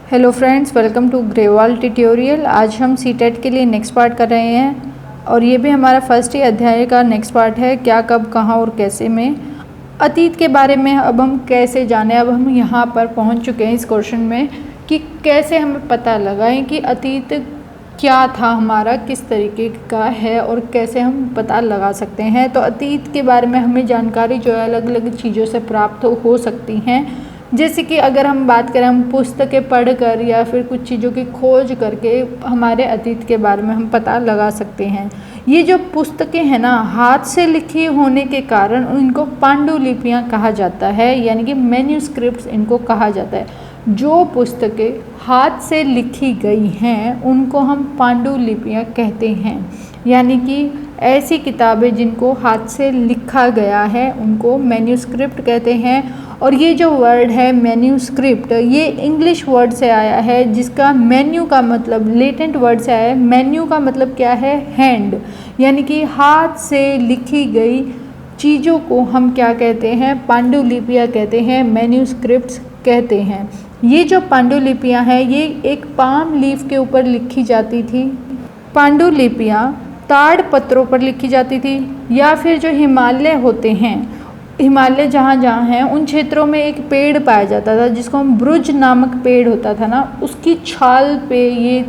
Hello friends, welcome to Grewal tutorial. आज हम CTET के लिए नेक्स्ट पार्ट कर रहे हैं और ये भी हमारा फर्स्ट ही अध्याय का नेक्स्ट पार्ट है। क्या, कब, कहाँ और कैसे में अतीत के बारे में अब हम कैसे जानें। अब हम यहाँ पर पहुँच चुके हैं इस क्वेश्चन में कि कैसे हमें पता लगाएं कि अतीत क्या था हमारा, किस तरीके का है और कैसे हम पता लगा सकते हैं। तो अतीत के बारे में हमें जानकारी जो है अलग अलग चीज़ों से प्राप्त हो सकती हैं। जैसे कि अगर हम बात करें, हम पुस्तकें पढ़कर या फिर कुछ चीज़ों की खोज करके हमारे अतीत के बारे में हम पता लगा सकते हैं। ये जो पुस्तकें हैं ना, हाथ से लिखी होने के कारण इनको पांडुलिपियाँ कहा जाता है, यानी कि मैन्यूस्क्रिप्ट्स इनको कहा जाता है। जो पुस्तकें हाथ से लिखी गई हैं उनको हम पांडुलिपियाँ कहते हैं, यानी कि ऐसी किताबें जिनको हाथ से लिखा गया है उनको मैन्यूस्क्रिप्ट कहते हैं। और ये जो वर्ड है मैन्यूस्क्रिप्ट, ये इंग्लिश वर्ड से आया है जिसका मेन्यू का मतलब लेटेंट वर्ड से आया है। मेन्यू का मतलब क्या है? हैंड, यानी कि हाथ से लिखी गई चीज़ों को हम क्या कहते हैं? पांडुलिपियाँ कहते हैं, मैन्यूस्क्रिप्ट्स कहते हैं। ये जो पांडुलिपियाँ हैं ये एक पाम लीफ के ऊपर लिखी जाती थी। पांडुलिपियाँ ताड़ पत्रों पर लिखी जाती थी, या फिर जो हिमालय होते हैं, हिमालय जहाँ जहाँ हैं उन क्षेत्रों में एक पेड़ पाया जाता था जिसको हम ब्रुज नामक पेड़ होता था ना, उसकी छाल पे ये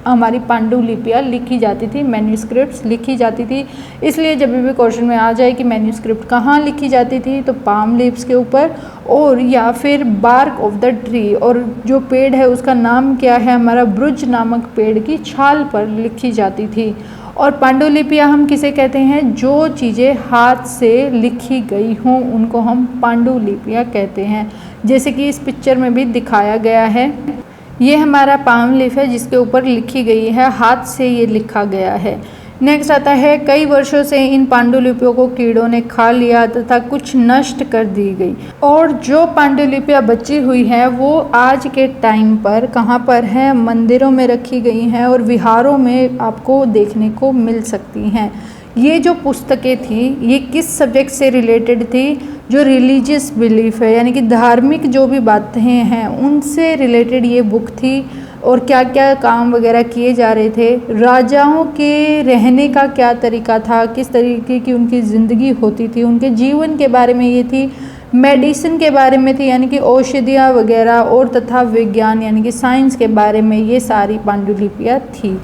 हमारी पांडुलिपियाँ लिखी जाती थी, मैन्यूस्क्रिप्ट्स लिखी जाती थी। इसलिए जब भी क्वेश्चन में आ जाए कि मैन्यूस्क्रिप्ट कहाँ लिखी जाती थी, तो पाम लीव्स के ऊपर और या फिर बार्क ऑफ द ट्री, और जो पेड़ है उसका नाम क्या है? हमारा ब्रुज नामक पेड़ की छाल पर लिखी जाती थी। और पांडुलिपियाँ हम किसे कहते हैं? जो चीज़ें हाथ से लिखी गई हों उनको हम पांडुलिपियाँ कहते हैं। जैसे कि इस पिक्चर में भी दिखाया गया है, ये हमारा पाम लीफ है जिसके ऊपर लिखी गई है, हाथ से ये लिखा गया है। नेक्स्ट आता है, कई वर्षों से इन पांडुलिपियों को कीड़ों ने खा लिया तथा कुछ नष्ट कर दी गई। और जो पांडुलिपियाँ बची हुई हैं वो आज के टाइम पर कहाँ पर हैं? मंदिरों में रखी गई हैं और विहारों में आपको देखने को मिल सकती हैं। ये जो पुस्तकें थी ये किस सब्जेक्ट से रिलेटेड थी? जो रिलीजियस बिलीफ है, यानी कि धार्मिक जो भी बातें हैं उनसे रिलेटेड ये बुक थी। और क्या क्या काम वगैरह किए जा रहे थे, राजाओं के रहने का क्या तरीका था, किस तरीके की उनकी ज़िंदगी होती थी, उनके जीवन के बारे में ये थी। मेडिसिन के बारे में थी, यानी कि औषधियाँ वगैरह, और तथा विज्ञान यानी कि साइंस के बारे में ये सारी पांडुलिपियाँ थी।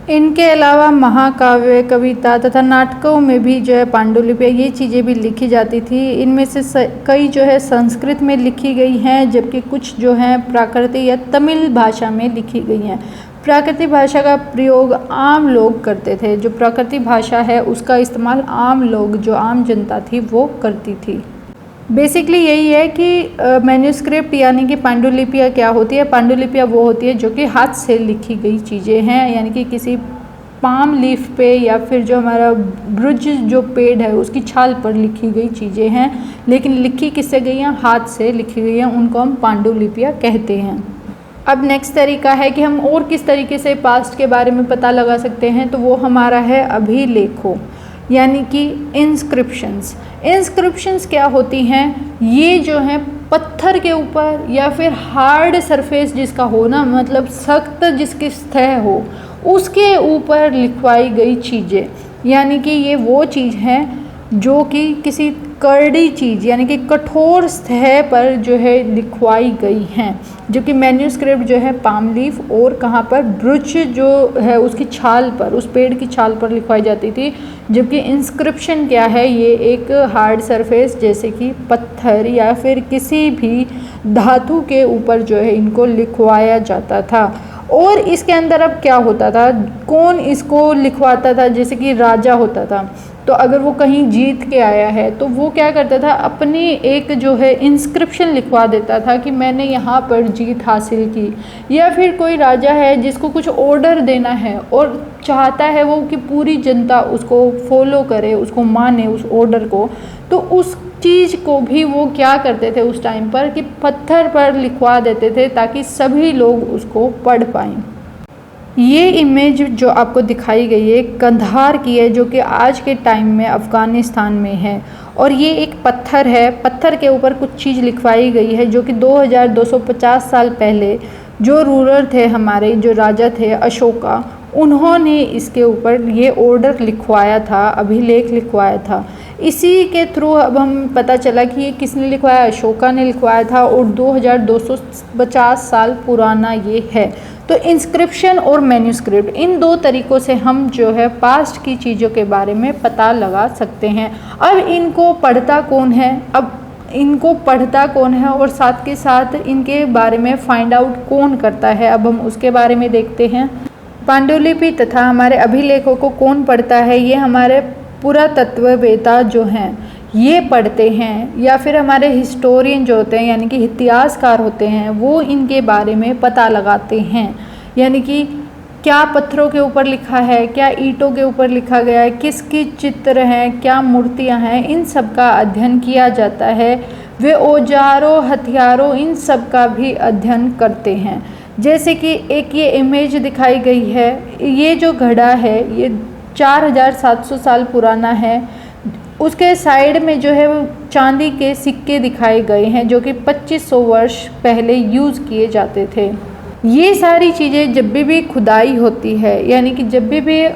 इनके अलावा महाकाव्य, कविता तथा नाटकों में भी जो है पांडुलिपियाँ ये चीज़ें भी लिखी जाती थी। इनमें से कई जो है संस्कृत में लिखी गई हैं, जबकि कुछ जो हैं प्राकृतिक या तमिल भाषा में लिखी गई हैं। प्राकृतिक भाषा का प्रयोग आम लोग करते थे, जो प्राकृतिक भाषा है उसका इस्तेमाल आम लोग, जो आम जनता थी वो करती थी। बेसिकली यही है कि मैन्यूस्क्रिप्ट यानी कि पांडुलिपियाँ क्या होती है? पांडुलिपियाँ वो होती है जो कि हाथ से लिखी गई चीज़ें हैं, यानी कि किसी पाम लीफ पे या फिर जो हमारा ब्रुज जो पेड़ है उसकी छाल पर लिखी गई चीज़ें हैं। लेकिन लिखी किससे गई हैं? हाथ से लिखी गई हैं, उनको हम पांडुलिपियाँ कहते हैं। अब नेक्स्ट तरीका है कि हम और किस तरीके से पास्ट के बारे में पता लगा सकते हैं, तो वो हमारा है अभिलेखों, यानी कि इंस्क्रिप्शंस। इंस्क्रिप्शंस क्या होती हैं? ये जो हैं पत्थर के ऊपर या फिर हार्ड सरफेस जिसका हो ना, मतलब सख्त जिसकी सतह हो, उसके ऊपर लिखवाई गई चीज़ें, यानी कि ये वो चीज़ है जो कि किसी कड़ी चीज़ यानी कि कठोर सतह पर जो है लिखवाई गई हैं। जो कि मैन्यूस्क्रिप्ट जो है पाम लीफ और कहाँ पर? ब्रुज जो है उसकी छाल पर, उस पेड़ की छाल पर लिखवाई जाती थी। जबकि इंस्क्रिप्शन क्या है? ये एक हार्ड सरफेस जैसे कि पत्थर या फिर किसी भी धातु के ऊपर जो है इनको लिखवाया जाता था। और इसके अंदर अब क्या होता था? कौन इसको लिखवाता था? जैसे कि राजा होता था, तो अगर वो कहीं जीत के आया है तो वो क्या करता था? अपनी एक जो है इंस्क्रिप्शन लिखवा देता था कि मैंने यहाँ पर जीत हासिल की। या फिर कोई राजा है जिसको कुछ ऑर्डर देना है और चाहता है वो कि पूरी जनता उसको फॉलो करे, उसको माने उस ऑर्डर को, तो उस चीज़ को भी वो क्या करते थे उस टाइम पर कि पत्थर पर लिखवा देते थे ताकि सभी लोग उसको पढ़ पाएँ। ये इमेज जो आपको दिखाई गई है कंधार की है, जो कि आज के टाइम में अफ़गानिस्तान में है। और ये एक पत्थर है, पत्थर के ऊपर कुछ चीज़ लिखवाई गई है जो कि 2250 साल पहले जो रूलर थे हमारे, जो राजा थे अशोका, उन्होंने इसके ऊपर ये ऑर्डर लिखवाया था, अभिलेख लिखवाया था। इसी के थ्रू अब हम पता चला कि ये किसने लिखवाया, अशोका ने लिखवाया था और 2250 साल पुराना ये है। तो इंस्क्रिप्शन और मैन्युस्क्रिप्ट, इन दो तरीक़ों से हम जो है पास्ट की चीज़ों के बारे में पता लगा सकते हैं। अब इनको पढ़ता कौन है, और साथ के साथ इनके बारे में फाइंड आउट कौन करता है, अब हम उसके बारे में देखते हैं। पांडुलिपि तथा हमारे अभिलेखों को कौन पढ़ता है, ये हमारे पुरातत्ववेत्ता जो हैं ये पढ़ते हैं, या फिर हमारे हिस्टोरियन जो होते हैं यानी कि इतिहासकार होते हैं, वो इनके बारे में पता लगाते हैं। यानी कि क्या पत्थरों के ऊपर लिखा है, क्या ईंटों के ऊपर लिखा गया है, किसकी चित्र हैं, क्या मूर्तियां हैं, इन सब का अध्ययन किया जाता है। वे औजारों, हथियारों, इन सब का भी अध्ययन करते हैं। जैसे कि एक ये इमेज दिखाई गई है, ये जो घड़ा है ये 4700 साल पुराना है। उसके साइड में जो है वो चांदी के सिक्के दिखाए गए हैं जो कि 2500 वर्ष पहले यूज़ किए जाते थे। ये सारी चीज़ें जब भी खुदाई होती है, यानी कि जब भी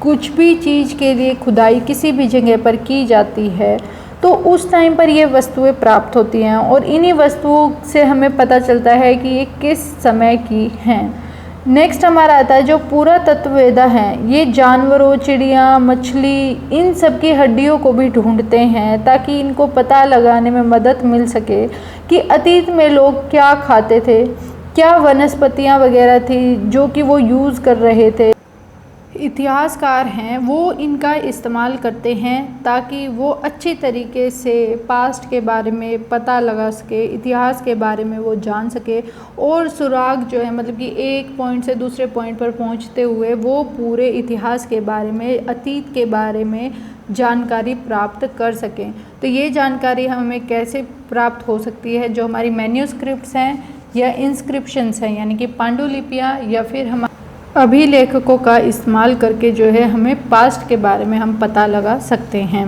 कुछ भी चीज़ के लिए खुदाई किसी भी जगह पर की जाती है तो उस टाइम पर ये वस्तुएं प्राप्त होती हैं और इन्हीं वस्तुओं से हमें पता चलता है कि ये किस समय की हैं। नेक्स्ट हमारा आता है जो पुरातत्ववेत्ता हैं, ये जानवरों, चिड़िया, मछली, इन सब की हड्डियों को भी ढूंढते हैं ताकि इनको पता लगाने में मदद मिल सके कि अतीत में लोग क्या खाते थे, क्या वनस्पतियाँ वगैरह थी जो कि वो यूज़ कर रहे थे। इतिहासकार हैं वो इनका इस्तेमाल करते हैं ताकि वो अच्छी तरीके से पास्ट के बारे में पता लगा सके, इतिहास के बारे में वो जान सके और सुराग जो है मतलब कि एक पॉइंट से दूसरे पॉइंट पर पहुंचते हुए वो पूरे इतिहास के बारे में, अतीत के बारे में जानकारी प्राप्त कर सकें। तो ये जानकारी हमें कैसे प्राप्त हो सकती है, जो हमारी मैन्यूस्क्रिप्ट्स हैं या इंस्क्रिप्शंस हैं यानी कि पांडुलिपियाँ या फिर हम अभिलेखकों का इस्तेमाल करके जो है हमें पास्ट के बारे में हम पता लगा सकते हैं।